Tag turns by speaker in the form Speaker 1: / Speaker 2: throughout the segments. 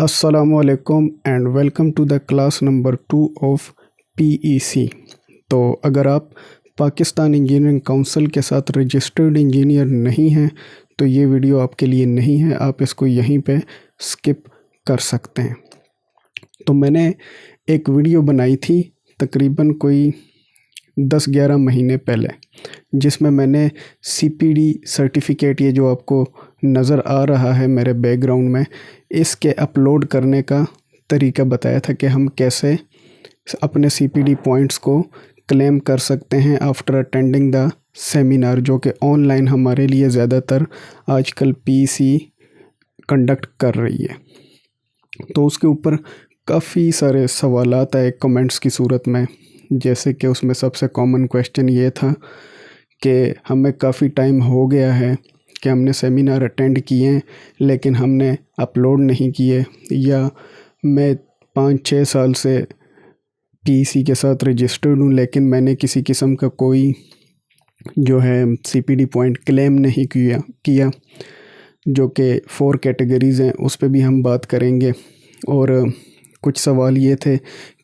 Speaker 1: अस्सलामुअलैकुम and welcome to the class number 2 of PEC. तो अगर आप पाकिस्तान इंजीनियरिंग काउंसिल के साथ रजिस्टर्ड इंजीनियर नहीं हैं तो ये वीडियो आपके लिए नहीं है, आप इसको यहीं पे स्किप कर सकते हैं। तो मैंने एक वीडियो बनाई थी तकरीबन कोई 10-11 महीने पहले, जिसमें मैंने सीपीडी सर्टिफिकेट, ये जो आपको नज़र आ रहा है मेरे बैकग्राउंड में, इसके अपलोड करने का तरीका बताया था कि हम कैसे अपने सीपीडी पॉइंट्स को क्लेम कर सकते हैं आफ्टर अटेंडिंग द सेमिनार, जो कि ऑनलाइन हमारे लिए ज़्यादातर आजकल पीसी कंडक्ट कर रही है। तो उसके ऊपर काफ़ी सारे सवालात आए कमेंट्स की सूरत में, जैसे कि उसमें सबसे कॉमन क्वेश्चन ये था कि हमें काफ़ी टाइम हो गया है कि हमने सेमिनार अटेंड किए लेकिन हमने अपलोड नहीं किए, या मैं 5-6 साल से पीसी के साथ रजिस्टर्ड हूँ लेकिन मैंने किसी किस्म का कोई जो है सीपीडी पॉइंट क्लेम नहीं किया, जो कि 4 कैटेगरीज़ हैं, उस पर भी हम बात करेंगे। और कुछ सवाल ये थे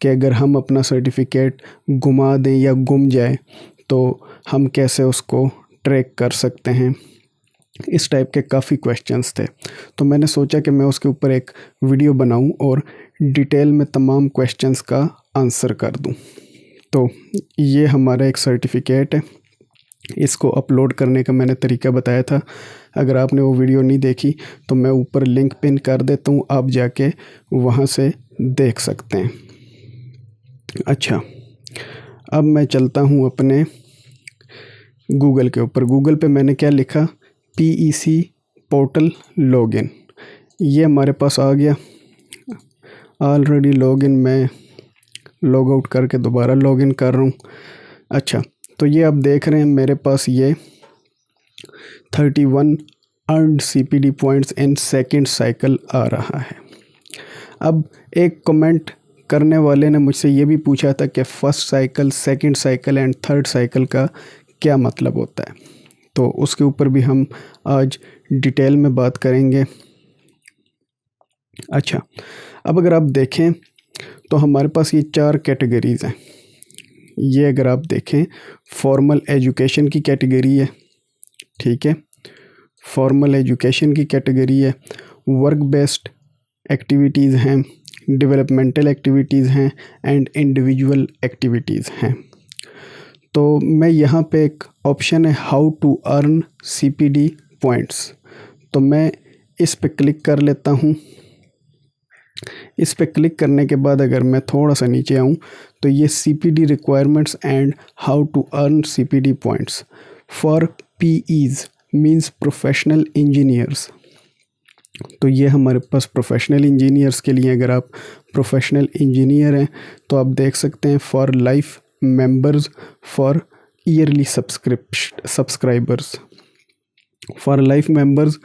Speaker 1: कि अगर हम अपना सर्टिफिकेट गुमा दें या गुम जाए तो हम कैसे उसको ट्रैक कर सकते हैं। इस टाइप के काफ़ी क्वेश्चंस थे, तो मैंने सोचा कि मैं उसके ऊपर एक वीडियो बनाऊं और डिटेल में तमाम क्वेश्चंस का आंसर कर दूं। तो ये हमारा एक सर्टिफिकेट है, इसको अपलोड करने का मैंने तरीका बताया था। अगर आपने वो वीडियो नहीं देखी तो मैं ऊपर लिंक पिन कर देता हूँ, आप जाके वहाँ से देख सकते हैं। अच्छा, अब मैं चलता हूँ अपने गूगल के ऊपर। गूगल पे मैंने क्या लिखा, पीईसी पोर्टल लॉगिन, ये हमारे पास आ गया। ऑलरेडी लॉगिन, मैं लॉग आउट करके दोबारा लॉगिन कर रहा हूँ। अच्छा, तो ये आप देख रहे हैं मेरे पास ये 31 earned CPD points in second cycle आ रहा है। अब एक कमेंट करने वाले ने मुझसे ये भी पूछा था कि first cycle, second cycle and third cycle का क्या मतलब होता है, तो उसके ऊपर भी हम आज डिटेल में बात करेंगे। अच्छा, अब अगर आप देखें तो हमारे पास ये 4 कैटेगरीज़ हैं। ये अगर आप देखें, फॉर्मल एजुकेशन की कैटेगरी है, ठीक है, फॉर्मल एजुकेशन की कैटेगरी है, वर्क बेस्ड एक्टिविटीज़ हैं, डेवलपमेंटल एक्टिविटीज़ हैं एंड इंडिविजुअल एक्टिविटीज़ हैं। तो मैं यहाँ पे एक ऑप्शन है how to earn CPD points, तो मैं इस पे क्लिक कर लेता हूँ। इस पे क्लिक करने के बाद अगर मैं थोड़ा सा नीचे आऊँ तो ये CPD requirements and how to earn CPD points for PEs means professional engineers. तो ये हमारे पास प्रोफेशनल इंजीनियर्स के लिए, अगर आप प्रोफेशनल इंजीनियर हैं तो आप देख सकते हैं for life members, for yearly subscribers. For life members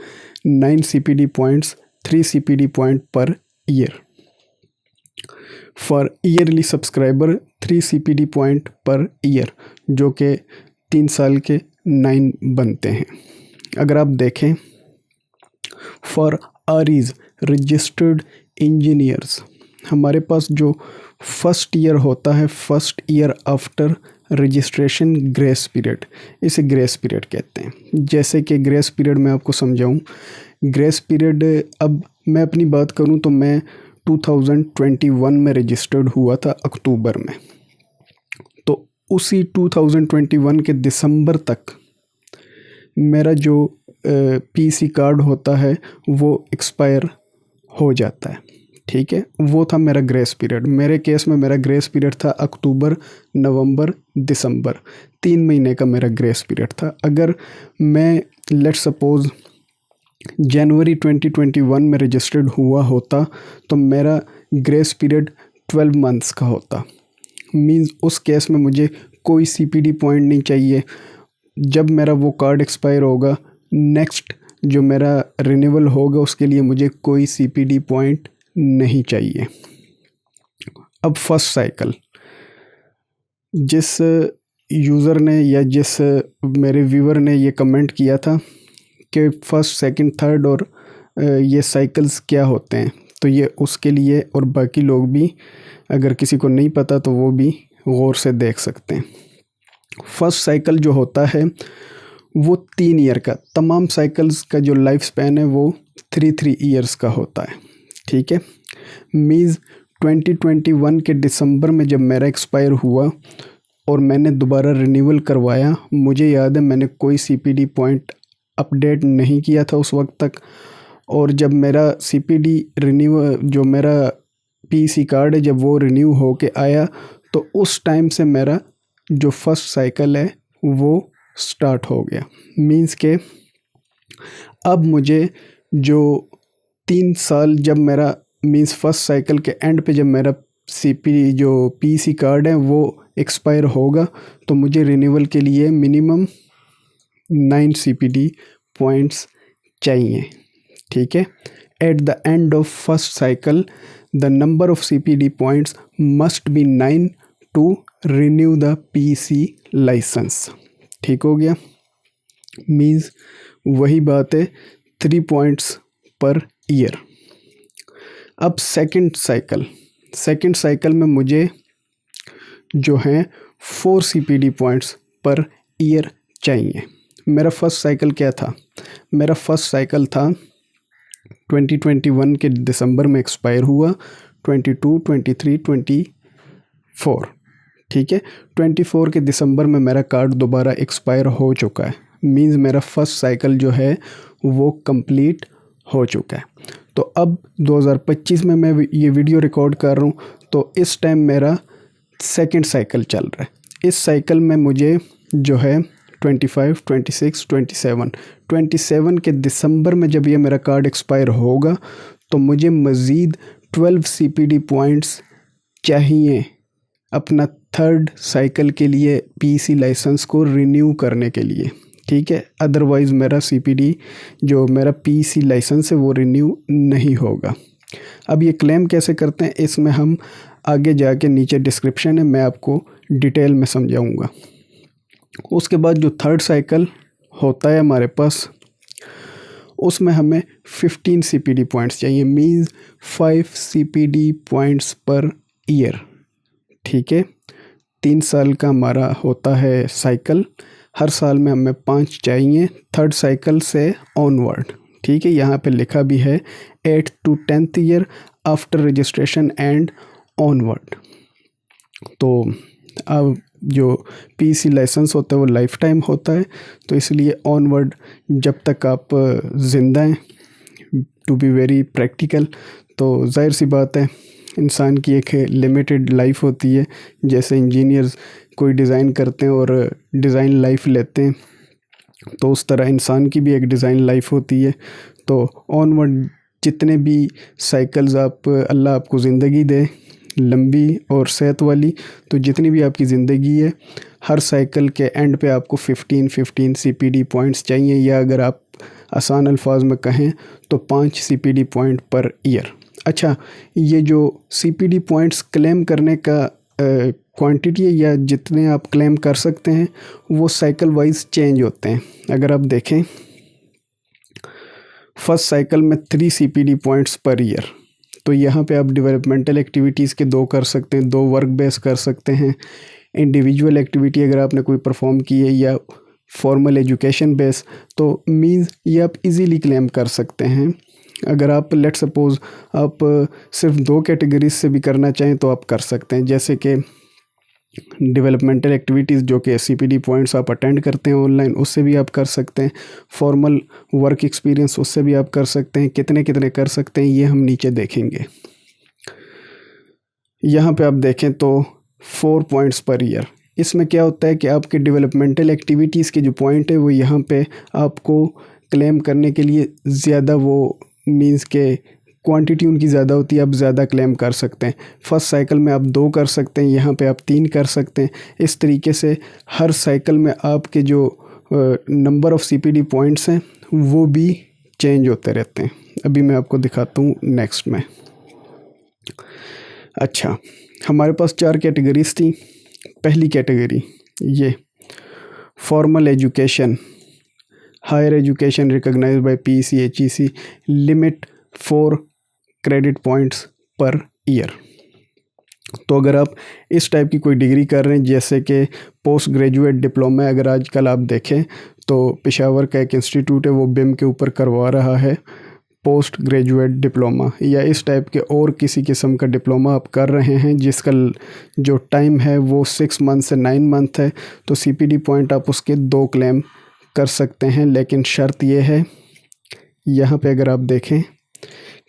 Speaker 1: 9 CPD points, 3 CPD point per year. For yearly subscriber 3 CPD point per year, जो कि 3 साल के 9 बनते हैं। अगर आप देखें फॉर आरईज रजिस्टर्ड इंजीनियर्स, हमारे पास जो फर्स्ट ईयर होता है, first year after registration grace period, इसे ग्रेस पीरियड कहते हैं। जैसे कि ग्रेस पीरियड मैं आपको समझाऊं, ग्रेस पीरियड, अब मैं अपनी बात करूं तो मैं 2021 में रजिस्टर्ड हुआ था अक्टूबर में, तो उसी 2021 के दिसंबर तक मेरा जो पीसी कार्ड होता है वो एक्सपायर हो जाता है, ठीक है। वो था मेरा ग्रेस पीरियड। मेरे केस में मेरा ग्रेस पीरियड था अक्टूबर, नवंबर, दिसंबर, 3 महीने का मेरा ग्रेस पीरियड था। अगर मैं लेट्स सपोज़ जनवरी 2021 में रजिस्टर्ड हुआ होता तो मेरा ग्रेस पीरियड 12 मंथ्स का होता। मींस उस केस में मुझे कोई सीपीडी पॉइंट नहीं चाहिए। जब मेरा वो कार्ड एक्सपायर होगा, नेक्स्ट जो मेरा रिन्यूअल होगा उसके लिए मुझे कोई सीपीडी पॉइंट नहीं चाहिए। अब फर्स्ट साइकिल, जिस यूज़र ने या जिस मेरे व्यूअर ने ये कमेंट किया था कि फर्स्ट, सेकंड, थर्ड और ये साइकिल्स क्या होते हैं, तो ये उसके लिए, और बाकी लोग भी अगर किसी को नहीं पता तो वो भी गौर से देख सकते हैं। फर्स्ट साइकिल जो होता है वो 3 ईयर का, तमाम साइकिल्स का जो लाइफ स्पैन है वो 3 ईयर्स का होता है। ठीक है, मीन्स 2021 के दिसंबर में जब मेरा एक्सपायर हुआ और मैंने दोबारा रिन्यूअल करवाया, मुझे याद है मैंने कोई CPD पॉइंट अपडेट नहीं किया था उस वक्त तक। और जब मेरा CPD रिन्यू, जो मेरा PEC कार्ड है, जब वो रिन्यू हो के आया तो उस टाइम से मेरा जो फर्स्ट साइकिल है वो स्टार्ट हो गया। मीन्स के अब मुझे जो 3 साल, जब मेरा मीन्स फर्स्ट साइकिल के एंड पे जब मेरा CPD जो PEC कार्ड है वो एक्सपायर होगा, तो मुझे रिन्यूअल के लिए मिनिमम 9 CPD पॉइंट्स चाहिए। ठीक है, at the end of first cycle the number of CPD points must be 9 to renew the PEC licence. ठीक हो गया, मीन्स वही बात है 3 पॉइंट्स पर ईयर। अब सेकंड साइकिल में मुझे जो है 4 CPD पॉइंट्स पर ईयर चाहिए। मेरा फर्स्ट साइकिल क्या था? मेरा फर्स्ट साइकिल था 2021 के दिसंबर में एक्सपायर हुआ, 22, 23, 24। ठीक है, 24 के दिसंबर में मेरा कार्ड दोबारा एक्सपायर हो चुका है। मीन्स मेरा फर्स्ट साइकिल जो है वो कंप्लीट हो चुका है। तो अब 2025 में मैं ये वीडियो रिकॉर्ड कर रहा हूँ, तो इस टाइम मेरा सेकंड साइकिल चल रहा है। इस साइकिल में मुझे जो है 25, 26, 27 के दिसंबर में जब ये मेरा कार्ड एक्सपायर होगा तो मुझे मज़ीद 12 CPD पॉइंट्स चाहिए अपना थर्ड साइकिल के लिए PEC लाइसेंस को रिन्यू करने के लिए। ठीक है, अदरवाइज़ मेरा CPD जो मेरा PEC लाइसेंस है वो रिन्यू नहीं होगा। अब ये क्लेम कैसे करते हैं इसमें हम आगे जाके, नीचे डिस्क्रिप्शन है, मैं आपको डिटेल में समझाऊंगा। उसके बाद जो थर्ड साइकिल होता है हमारे पास, उसमें हमें 15 CPD पॉइंट्स चाहिए। Means 5 CPD points per year. ठीक है, 3 साल का हमारा होता है साइकिल, हर साल में हमें 5 चाहिए थर्ड साइकिल से ऑनवर्ड। ठीक है, यहाँ पे लिखा भी है 8 to 10th year after registration and onward. तो अब जो PEC लाइसेंस होता है वो लाइफ टाइम होता है, तो इसलिए ऑनवर्ड जब तक आप ज़िंदा हैं, टू बी वेरी प्रैक्टिकल, तो जाहिर सी बात है इंसान की एक लिमिटेड लाइफ होती है। जैसे इंजीनियर्स कोई डिज़ाइन करते हैं और डिज़ाइन लाइफ लेते हैं, तो उस तरह इंसान की भी एक डिज़ाइन लाइफ होती है। तो ऑनवर्ड जितने भी साइकिल्स आप, अल्लाह आपको ज़िंदगी दे लंबी और सेहत वाली, तो जितनी भी आपकी ज़िंदगी है, हर साइकिल के एंड पे आपको 15 CPD पॉइंट्स चाहिए, या अगर आप आसान अल्फाज में कहें तो 5 CPD पॉइंट पर ईयर। अच्छा, ये जो CPD पॉइंट्स क्लेम करने का क्वांटिटी है या जितने आप क्लेम कर सकते हैं वो साइकिल वाइज चेंज होते हैं। अगर आप देखें फर्स्ट साइकिल में 3 CPD पॉइंट्स पर ईयर, तो यहाँ पे आप डेवलपमेंटल एक्टिविटीज़ के 2 कर सकते हैं, 2 वर्क बेस कर सकते हैं। इंडिविजुअल एक्टिविटी अगर आपने कोई परफॉर्म की है या फॉर्मल एजुकेशन बेस, तो मीन्स ये आप इजीली क्लेम कर सकते हैं। अगर आप लेट सपोज़ आप सिर्फ 2 कैटेगरीज से भी करना चाहें तो आप कर सकते हैं, जैसे कि डेवलपमेंटल एक्टिविटीज़ जो कि CPD पॉइंट्स आप अटेंड करते हैं ऑनलाइन, उससे भी आप कर सकते हैं। फॉर्मल वर्क एक्सपीरियंस, उससे भी आप कर सकते हैं। कितने कितने कर सकते हैं ये हम नीचे देखेंगे। यहाँ पे आप देखें तो 4 पॉइंट्स पर ईयर। इसमें क्या होता है कि आपके डेवलपमेंटल एक्टिविटीज़ के जो पॉइंट है वो यहाँ पे आपको क्लेम करने के लिए ज़्यादा, वो मीन्स के क्वांटिटी उनकी ज़्यादा होती है, आप ज़्यादा क्लेम कर सकते हैं। फर्स्ट साइकिल में आप 2 कर सकते हैं, यहाँ पे आप 3 कर सकते हैं। इस तरीके से हर साइकिल में आपके जो नंबर ऑफ़ CPD पॉइंट्स हैं वो भी चेंज होते रहते हैं। अभी मैं आपको दिखाता हूँ नेक्स्ट में। अच्छा, हमारे पास 4 कैटेगरीज थी। पहली कैटेगरी ये formal education, higher education recognised by PEC HEC, limit 4 credit points per year. तो अगर आप इस टाइप की कोई डिग्री कर रहे हैं, जैसे कि पोस्ट ग्रेजुएट डिप्लोमा, अगर आजकल आप देखें तो पेशावर का एक इंस्टीट्यूट है वो बिम के ऊपर करवा रहा है पोस्ट ग्रेजुएट डिप्लोमा, या इस टाइप के और किसी किस्म का डिप्लोमा आप कर रहे हैं जिसका जो टाइम है वो 6 मंथ से 9 मंथ है, तो CPD पॉइंट आप उसके 2 क्लेम कर सकते हैं। लेकिन शर्त ये है, यहाँ पे अगर आप देखें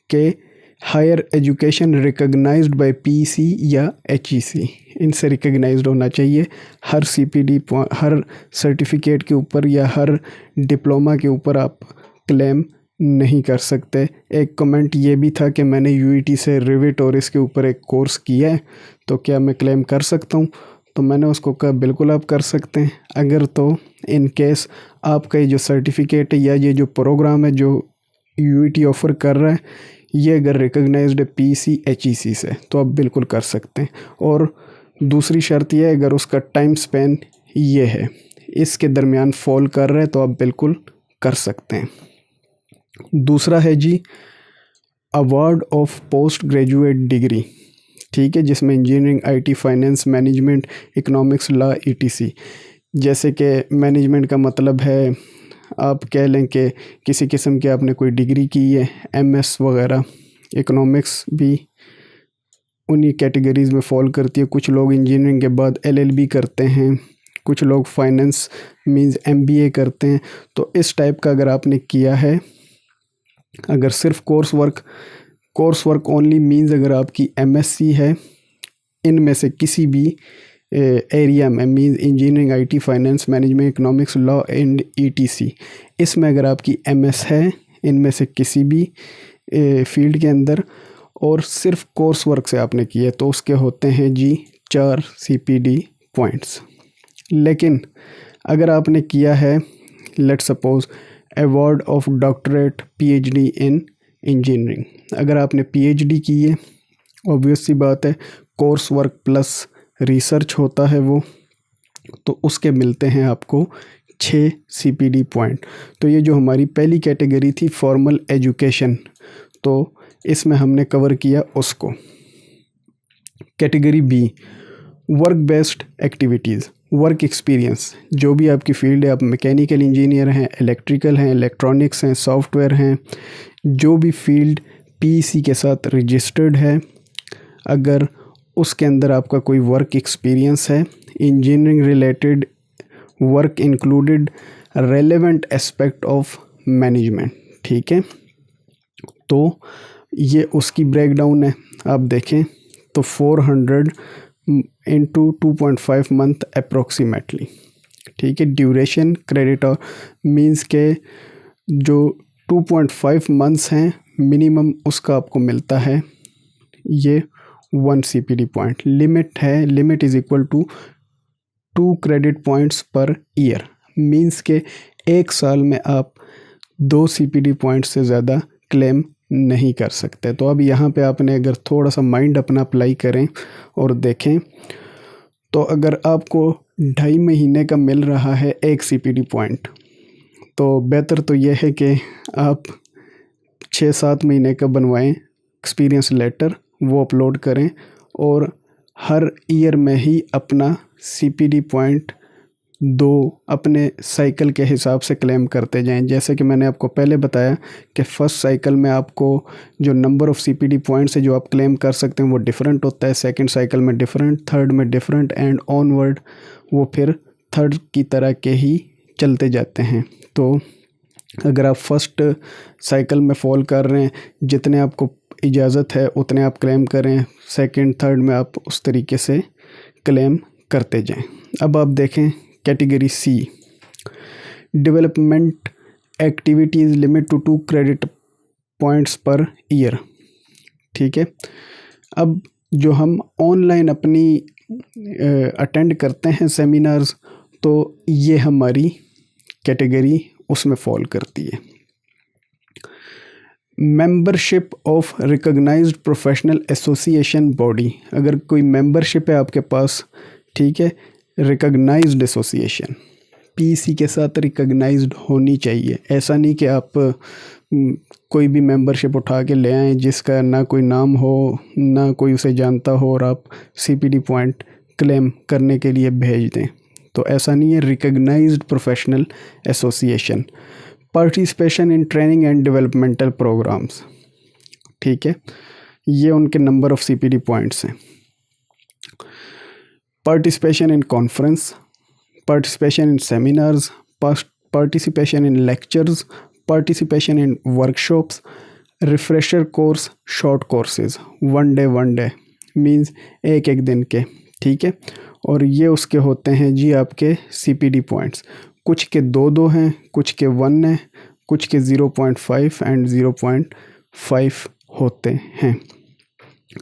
Speaker 1: कि higher education recognised by PEC या HEC, इनसे रिकग्नाइज्ड होना चाहिए। हर CPD हर सर्टिफिकेट के ऊपर या हर डिप्लोमा के ऊपर आप क्लेम नहीं कर सकते। एक कमेंट ये भी था कि मैंने UET से रिविट और इसके ऊपर एक कोर्स किया है, तो क्या मैं क्लेम कर सकता हूँ? तो मैंने उसको कहा बिल्कुल आप कर सकते हैं। अगर तो इन केस आपका ये जो सर्टिफिकेट है या ये जो प्रोग्राम है जो UET ऑफ़र कर रहा है, ये अगर रिकग्नाइज्ड है PEC HEC से, तो आप बिल्कुल कर सकते हैं। और दूसरी शर्त यह है, अगर उसका टाइम स्पेन ये है, इसके दरमियान फॉल कर रहा है, तो आप बिल्कुल कर सकते हैं। दूसरा है जी award of post graduate degree, ठीक है, जिसमें engineering, IT, finance, management, economics, law, ETC। जैसे कि मैनेजमेंट का मतलब है आप कह लें कि किसी किस्म की आपने कोई डिग्री की है, MS वगैरह। इकोनॉमिक्स भी उन्हीं कैटेगरीज़ में फॉल करती है। कुछ लोग इंजीनियरिंग के बाद LLB करते हैं, कुछ लोग फाइनेंस मींस MBA करते हैं। तो इस टाइप का अगर आपने किया है, अगर सिर्फ कोर्स वर्क ओनली मींस अगर आपकी MSc है, इनमें से किसी भी एरिया में means engineering, IT, finance, management, economics, law and ETC, इसमें अगर आपकी MS है इनमें से किसी भी फील्ड के अंदर और सिर्फ कोर्स वर्क से आपने किया, तो उसके होते हैं जी 4 CPD पॉइंट्स। लेकिन अगर आपने किया है let's suppose award of doctorate PhD in engineering, अगर आपने PhD की है, ऑब्वियस सी बात है कोर्स वर्क प्लस रिसर्च होता है वो, तो उसके मिलते हैं आपको 6 CPD पॉइंट। तो ये जो हमारी पहली कैटेगरी थी फॉर्मल एजुकेशन, तो इसमें हमने कवर किया उसको। Category B work based activities, work experience, जो भी आपकी फील्ड है, आप मैकेनिकल इंजीनियर हैं, इलेक्ट्रिकल हैं, इलेक्ट्रॉनिक्स हैं, सॉफ्टवेयर हैं, जो भी फील्ड PEC के साथ रजिस्टर्ड है, अगर उसके अंदर आपका कोई वर्क एक्सपीरियंस है, engineering related work included relevant aspect of management, ठीक है, तो ये उसकी ब्रेकडाउन है। आप देखें तो 400 इंटू 2.5 मंथ अप्रोक्सीमेटली, ठीक है। ड्यूरेशन क्रेडिट और मींस के जो 2.5 मंथ्स हैं मिनिमम, उसका आपको मिलता है ये 1 CPD पॉइंट। लिमिट है, limit is equal to 2 credit points per year, means के एक साल में आप 2 CPD पॉइंट से ज़्यादा क्लेम नहीं कर सकते। तो अब यहाँ पे आपने अगर थोड़ा सा माइंड अपना अप्लाई करें और देखें, तो अगर आपको 2.5 महीने का मिल रहा है 1 CPD पॉइंट, तो बेहतर तो यह है कि आप 6-7 महीने का बनवाएं एक्सपीरियंस लेटर, वो अपलोड करें और हर ईयर में ही अपना CPD पॉइंट 2 अपने साइकिल के हिसाब से क्लेम करते जाएं। जैसे कि मैंने आपको पहले बताया कि फ़र्स्ट साइकिल में आपको जो नंबर ऑफ़ CPD पॉइंट्स है जो आप क्लेम कर सकते हैं वो डिफरेंट होता है, सेकंड साइकिल में डिफरेंट, थर्ड में डिफरेंट एंड ऑनवर्ड वो फिर थर्ड की तरह के ही चलते जाते हैं। तो अगर आप फर्स्ट साइकिल में फॉल कर रहे हैं, जितने आपको इजाज़त है उतने आप क्लेम करें, सेकंड थर्ड में आप उस तरीके से क्लेम करते जाएं। अब आप देखें category C development activities limit to 2 credit points per year, ठीक है। अब जो हम ऑनलाइन अपनी अटेंड करते हैं सेमिनार्स, तो ये हमारी कैटेगरी उसमें फॉल करती है। Membership of recognised professional association body, अगर कोई मेंबरशिप है आपके पास, ठीक है, रिकॉग्नाइज्ड एसोसिएशन PEC के साथ रिकॉग्नाइज्ड होनी चाहिए। ऐसा नहीं कि आप कोई भी मेंबरशिप उठा के ले आएँ जिसका ना कोई नाम हो, ना कोई उसे जानता हो, और आप CPD पॉइंट क्लेम करने के लिए भेज दें। तो ऐसा नहीं है। Recognised professional association, participation in training and developmental programmes, ठीक है, ये उनके नंबर ऑफ़ CPD पॉइंट्स हैं। Participation in conference, participation in seminars, participation in lectures, participation in workshops, refresher course, short courses, one day means एक दिन के, ठीक है। और ये उसके होते हैं जी आपके CPD पॉइंट्स। कुछ के 2 हैं, कुछ के 1 हैं, कुछ के 0.5 एंड 0.5 होते हैं।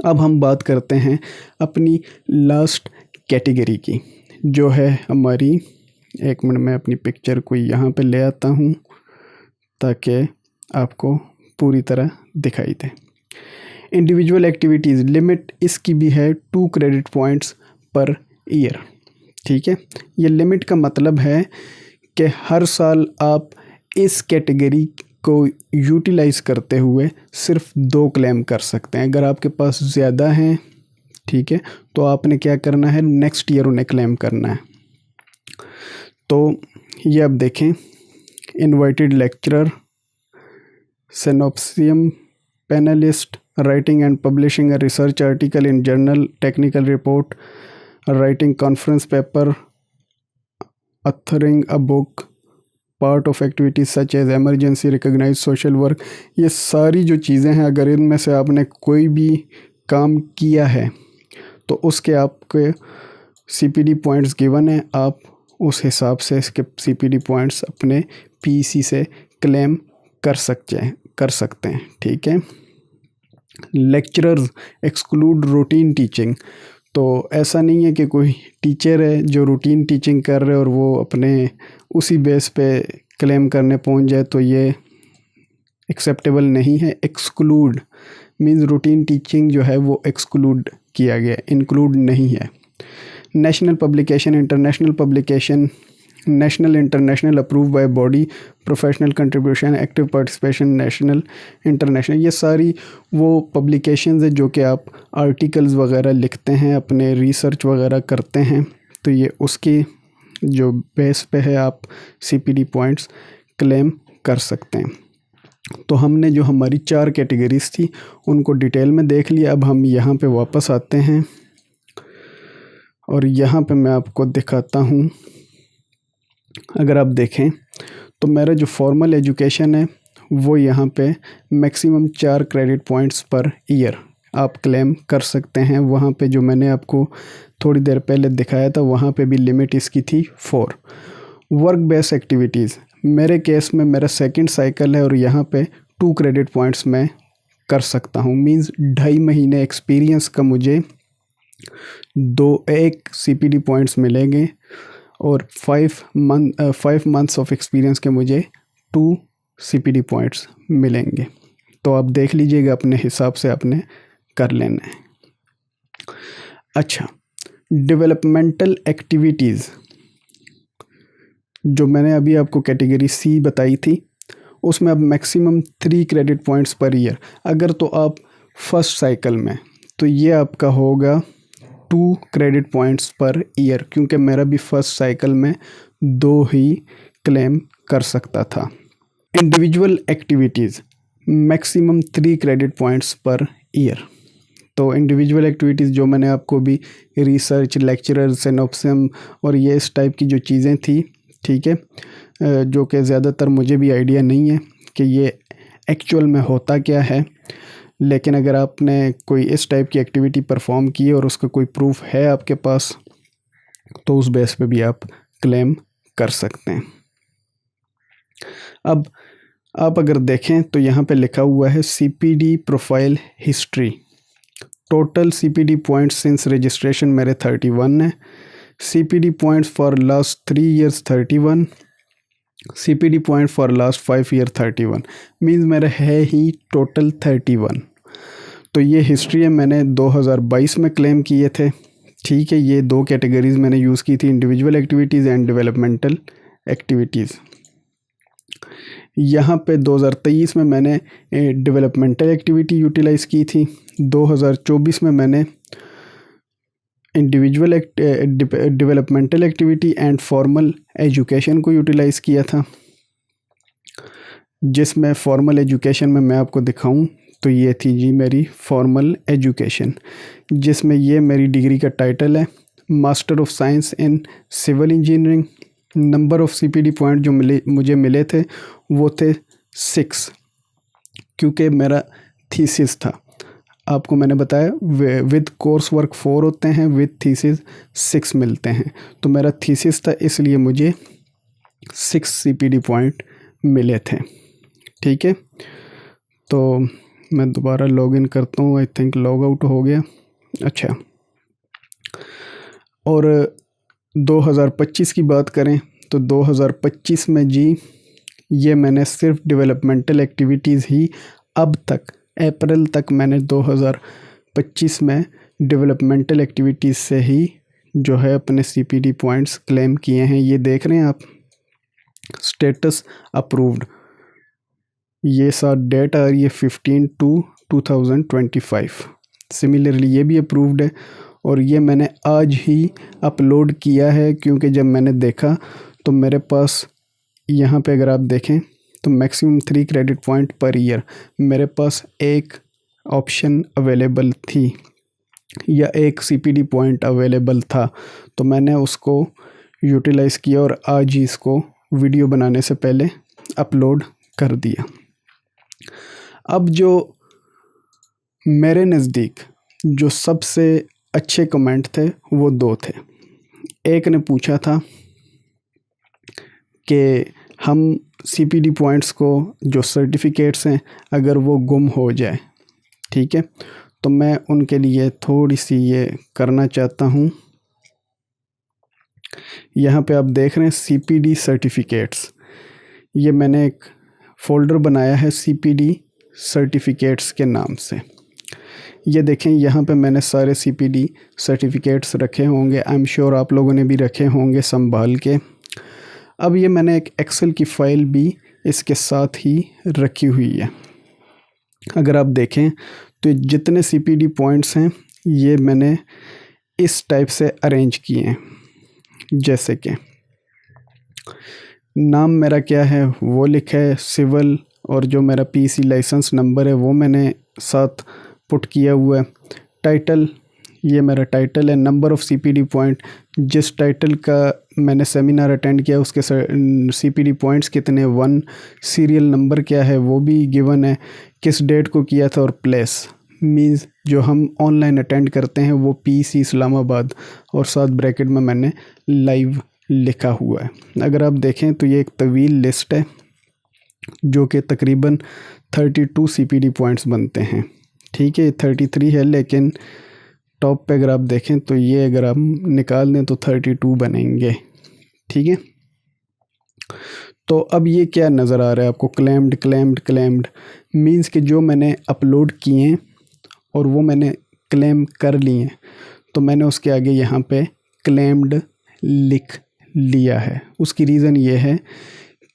Speaker 1: अब हम बात करते हैं अपनी लास्ट कैटेगरी की, जो है हमारी, एक मिनट में अपनी पिक्चर को यहाँ पे ले आता हूँ ताकि आपको पूरी तरह दिखाई दे। इंडिविजुअल एक्टिविटीज़ लिमिट इसकी भी है 2 क्रेडिट पॉइंट्स पर ईयर, ठीक है। ये लिमिट का मतलब है कि हर साल आप इस कैटेगरी को यूटिलाइज़ करते हुए सिर्फ 2 क्लेम कर सकते हैं। अगर आपके पास ज़्यादा हैं, ठीक है, तो आपने क्या करना है, नेक्स्ट ईयर उन्हें क्लेम करना है। तो ये अब देखें, invited lecturer, symposium panelist, writing and publishing a research article in journal, technical report, writing conference paper, authoring a book, part of activities such as emergency, recognize social work. ये सारी जो चीज़ें हैं, अगर इनमें से आपने कोई भी काम किया है तो उसके आपके CPD पॉइंट्स गिवन है। आप उस हिसाब से इसके CPD पॉइंट्स अपने PEC से क्लेम कर सकते हैं, ठीक है। लेक्चरर्स एक्सक्लूड रूटीन टीचिंग, तो ऐसा नहीं है कि कोई टीचर है जो रूटीन टीचिंग कर रहे और वो अपने उसी बेस पे क्लेम करने पहुंच जाए, तो ये एक्सेप्टेबल नहीं है। एक्सक्लूड मीन्स रूटीन टीचिंग जो है वो एक्सक्लूड किया गया, इंक्लूड नहीं है। National publication, international publication, national international approve by body, professional contribution, active participation, national international, ये सारी वो पब्लिकेशंस है जो कि आप आर्टिकल्स वगैरह लिखते हैं, अपने रिसर्च वगैरह करते हैं, तो ये उसकी जो बेस पे है आप CPD पॉइंट्स क्लेम कर सकते हैं। तो हमने जो हमारी 4 कैटेगरीज थी उनको डिटेल में देख लिया। अब हम यहाँ पे वापस आते हैं और यहाँ पे मैं आपको दिखाता हूँ। अगर आप देखें तो मेरा जो फॉर्मल एजुकेशन है वो यहाँ पे maximum 4 credit points per year आप क्लेम कर सकते हैं। वहाँ पे जो मैंने आपको थोड़ी देर पहले दिखाया था वहाँ पे भी लिमिट इसकी थी 4। वर्क बेस्ड एक्टिविटीज़, मेरे केस में मेरा सेकंड साइकिल है और यहाँ पे 2 क्रेडिट पॉइंट्स मैं कर सकता हूँ। मींस 2.5 महीने एक्सपीरियंस का मुझे 1 CPD पॉइंट्स मिलेंगे और 5 मंथ्स ऑफ एक्सपीरियंस के मुझे 2 CPD पॉइंट्स मिलेंगे। तो आप देख लीजिएगा, अपने हिसाब से आपने कर लेना है। अच्छा, डेवलपमेंटल एक्टिविटीज़ जो मैंने अभी आपको कैटेगरी C बताई थी उसमें अब maximum 3 credit points per year. अगर तो आप फर्स्ट साइकिल में, तो ये आपका होगा 2 क्रेडिट पॉइंट्स पर ईयर, क्योंकि मेरा भी फर्स्ट साइकिल में 2 ही क्लेम कर सकता था। Individual activities maximum 3 credit points per year. तो इंडिविजुअल एक्टिविटीज़ जो मैंने आपको भी रिसर्च, लेक्चरर, सिनोप्सियम और ये इस टाइप की जो चीज़ें थी, ठीक है, जो कि ज़्यादातर मुझे भी आइडिया नहीं है कि ये एक्चुअल में होता क्या है, लेकिन अगर आपने कोई इस टाइप की एक्टिविटी परफॉर्म की है और उसका कोई प्रूफ है आपके पास, तो उस बेस पे भी आप क्लेम कर सकते हैं। अब आप अगर देखें तो यहाँ पे लिखा हुआ है CPD profile history. Total CPD points since registration मेरे 31 है। CPD points for last 3 years 31, CPD point for last 5 year 31, means मेरा है ही टोटल 31। तो ये हिस्ट्री है, मैंने 2022 में क्लेम किए थे, ठीक है। ये 2 कैटेगरीज़ मैंने यूज़ की थी, individual activities and developmental activities. यहाँ पे 2023 में मैंने डेवलपमेंटल एक्टिविटी यूटिलाइज़ की थी। 2024 में मैंने individual developmental activity and formal education को यूटिलाइज़ किया था, जिसमें फॉर्मल एजुकेशन में मैं आपको दिखाऊं तो ये थी जी मेरी फॉर्मल एजुकेशन, जिसमें ये मेरी डिग्री का टाइटल है master of science in civil engineering. Number of CPD point जो मुझे मिले थे वो थे 6, क्योंकि मेरा थीसिस था। आपको मैंने बताया विद कोर्स वर्क 4 होते हैं, विद थीसिस 6 मिलते हैं। तो मेरा थीसिस था, इसलिए मुझे 6 CPD पॉइंट मिले थे। ठीक है, तो मैं दोबारा लॉगिन करता हूँ। आई थिंक लॉग आउट हो गया। अच्छा, और 2025 की बात करें तो 2025 में जी ये मैंने सिर्फ डेवलपमेंटल एक्टिविटीज़ ही अब तक अप्रैल तक मैंने 2025 में डेवलपमेंटल एक्टिविटीज़ से ही जो है अपने CPD पॉइंट्स क्लेम किए हैं। ये देख रहे हैं आप, स्टेटस अप्रूव्ड, ये साथ डेट आ रही है 15/2/2025। सिमिलरली ये भी अप्रूव्ड है, और ये मैंने आज ही अपलोड किया है, क्योंकि जब मैंने देखा तो मेरे पास यहाँ पे अगर आप देखें तो maximum 3 credit point per year मेरे पास एक ऑप्शन अवेलेबल थी, या एक CPD पॉइंट अवेलेबल था, तो मैंने उसको यूटिलाइज़ किया और आज ही इसको वीडियो बनाने से पहले अपलोड कर दिया। अब जो मेरे नज़दीक जो सबसे अच्छे कमेंट थे वो 2 थे। एक ने पूछा था कि हम CPD पॉइंट्स को जो सर्टिफिकेट्स हैं अगर वो गुम हो जाए, ठीक है, तो मैं उनके लिए थोड़ी सी ये करना चाहता हूँ। यहाँ पे आप देख रहे हैं CPD सर्टिफिकेट्स, ये मैंने एक फ़ोल्डर बनाया है CPD सर्टिफिकेट्स के नाम से। ये देखें, यहाँ पे मैंने सारे CPD सर्टिफिकेट्स रखे होंगे, आई एम श्योर आप लोगों ने भी रखे होंगे संभाल के। अब ये मैंने एक एक्सेल की फ़ाइल भी इसके साथ ही रखी हुई है। अगर आप देखें तो जितने CPD पॉइंट्स हैं ये मैंने इस टाइप से अरेंज किए हैं, जैसे कि नाम मेरा क्या है वो लिखा है सिविल, और जो मेरा PC लाइसेंस नंबर है वो मैंने साथ पुट किया हुआ है। टाइटल, ये मेरा टाइटल है। नंबर ऑफ़ CPD पॉइंट, जिस टाइटल का मैंने सेमिनार अटेंड किया उसके CPD पॉइंट्स कितने, 1, सीरियल नंबर क्या है वो भी गिवन है, किस डेट को किया था, और प्लेस मींस जो हम ऑनलाइन अटेंड करते हैं वो PC इस्लामाबाद, और साथ ब्रैकेट में मैंने लाइव लिखा हुआ है। अगर आप देखें तो ये एक तवील लिस्ट है जो कि तकरीबन 32 CPD पॉइंट्स बनते हैं। ठीक है, 33 है, लेकिन टॉप पे अगर आप देखें तो ये अगर आप निकाल दें तो 32 बनेंगे। ठीक है, तो अब ये क्या नज़र आ रहा है आपको, क्लेम्ड क्लेम्ड क्लेम्ड, मींस कि जो मैंने अपलोड किए हैं और वो मैंने क्लेम कर लिए हैं, तो मैंने उसके आगे यहाँ पे क्लेम्ड लिख लिया है। उसकी रीज़न ये है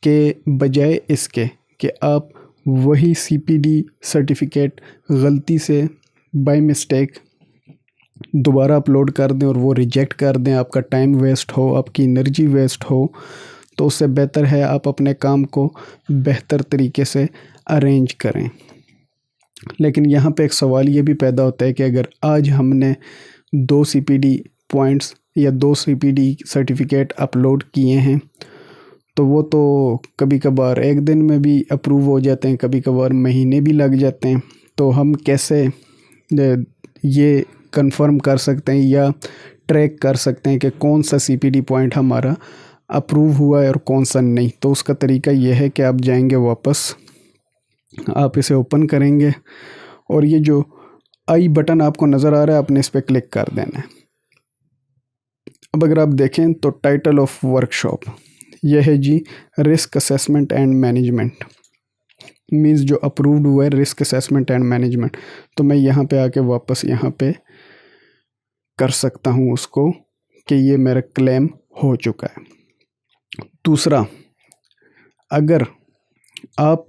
Speaker 1: कि बजाय इसके कि आप वही CPD सर्टिफिकेट गलती से बाय मिस्टेक दोबारा अपलोड कर दें और वो रिजेक्ट कर दें, आपका टाइम वेस्ट हो, आपकी एनर्जी वेस्ट हो, तो उससे बेहतर है आप अपने काम को बेहतर तरीके से अरेंज करें। लेकिन यहाँ पे एक सवाल ये भी पैदा होता है कि अगर आज हमने 2 CPD पॉइंट्स या 2 CPD सर्टिफिकेट अपलोड किए हैं, तो वो तो कभी कभार एक दिन में भी अप्रूव हो जाते हैं, कभी कभार महीने भी लग जाते हैं। तो हम कैसे ये कंफर्म कर सकते हैं या ट्रैक कर सकते हैं कि कौन सा CPD पॉइंट हमारा अप्रूव हुआ है और कौन सा नहीं? तो उसका तरीका ये है कि आप जाएंगे वापस, आप इसे ओपन करेंगे, और ये जो आई बटन आपको नज़र आ रहा है आपने इस पर क्लिक कर देना है। अब अगर आप देखें तो टाइटल ऑफ वर्कशॉप यह है जी risk assessment and management, means जो अप्रूव्ड हुआ है रिस्क असेसमेंट एंड मैनेजमेंट। तो मैं यहाँ पे आके वापस यहाँ पे कर सकता हूँ उसको कि ये मेरा क्लेम हो चुका है। दूसरा, अगर आप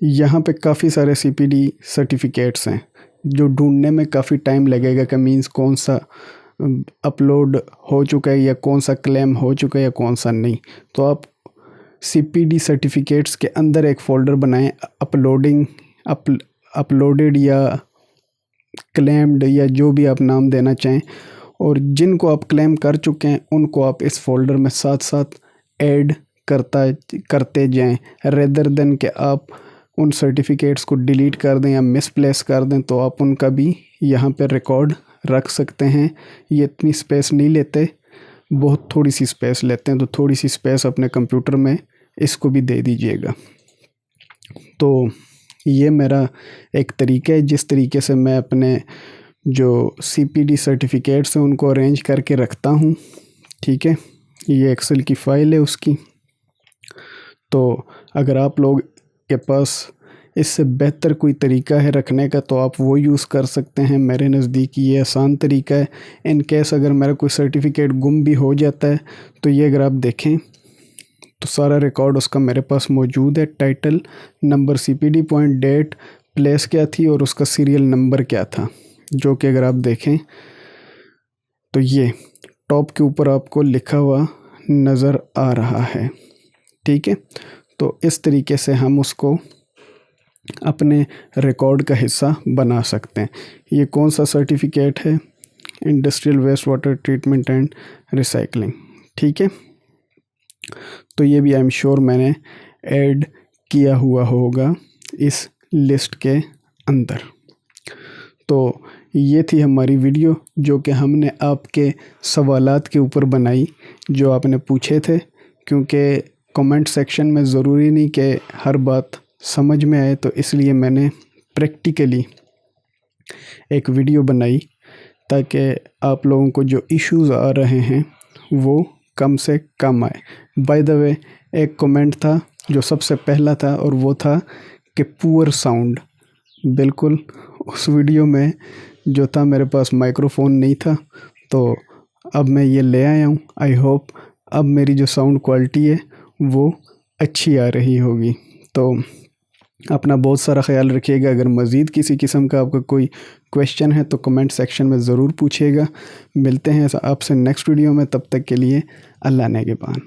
Speaker 1: यहाँ पे काफ़ी सारे CPD सर्टिफिकेट्स हैं जो ढूंढने में काफ़ी टाइम लगेगा कि मीन्स कौन सा अपलोड हो चुका है या कौन सा क्लेम हो चुका है या कौन सा नहीं। तो आप CPD सर्टिफिकेट्स के अंदर एक फ़ोल्डर बनाएं, अपलोडेड या क्लेम्ड या जो भी आप नाम देना चाहें, और जिनको आप क्लेम कर चुके हैं उनको आप इस फ़ोल्डर में साथ साथ ऐड करते जाएं, रेदर देन कि आप उन सर्टिफिकेट्स को डिलीट कर दें या मिसप्लेस कर दें। तो आप उनका भी यहाँ पे रिकॉर्ड रख सकते हैं। ये इतनी स्पेस नहीं लेते, बहुत थोड़ी सी स्पेस लेते हैं, तो थोड़ी सी स्पेस अपने कंप्यूटर में इसको भी दे दीजिएगा। तो ये मेरा एक तरीका है जिस तरीके से मैं अपने जो CPD सर्टिफिकेट्स हैं उनको अरेंज करके रखता हूँ। ठीक है, ये एक्सेल की फ़ाइल है उसकी। तो अगर आप लोग के पास इससे बेहतर कोई तरीका है रखने का तो आप वो यूज़ कर सकते हैं। मेरे नज़दीक ये आसान तरीका है। इन केस अगर मेरा कोई सर्टिफिकेट गुम भी हो जाता है तो ये अगर आप देखें तो सारा रिकॉर्ड उसका मेरे पास मौजूद है। Title, number, CPD point, date, place क्या थी और उसका सीरियल नंबर क्या था, जो कि अगर आप देखें तो ये टॉप के ऊपर आपको लिखा हुआ नज़र आ रहा है। ठीक है, तो इस तरीके से हम उसको अपने रिकॉर्ड का हिस्सा बना सकते हैं। ये कौन सा सर्टिफिकेट है? Industrial waste water treatment and recycling. ठीक है, तो ये भी आई एम श्योर मैंने ऐड किया हुआ होगा इस लिस्ट के अंदर। तो ये थी हमारी वीडियो जो कि हमने आपके सवालात के ऊपर बनाई जो आपने पूछे थे, क्योंकि कमेंट सेक्शन में ज़रूरी नहीं कि हर बात समझ में आए, तो इसलिए मैंने प्रैक्टिकली एक वीडियो बनाई ताकि आप लोगों को जो इश्यूज़ आ रहे हैं वो कम से कम आए। बाय द वे, एक कमेंट था जो सबसे पहला था और वो था कि पुअर साउंड। बिल्कुल, उस वीडियो में जो था मेरे पास माइक्रोफोन नहीं था, तो अब मैं ये ले आया हूँ। आई होप अब मेरी जो साउंड क्वालिटी है वो अच्छी आ रही होगी। तो अपना बहुत सारा ख्याल रखिएगा। अगर मज़ीद किसी किस्म का आपका कोई क्वेश्चन है तो कमेंट सेक्शन में ज़रूर पूछिएगा। मिलते हैं आपसे नेक्स्ट वीडियो में, तब तक के लिए अल्लाह नेगेबान।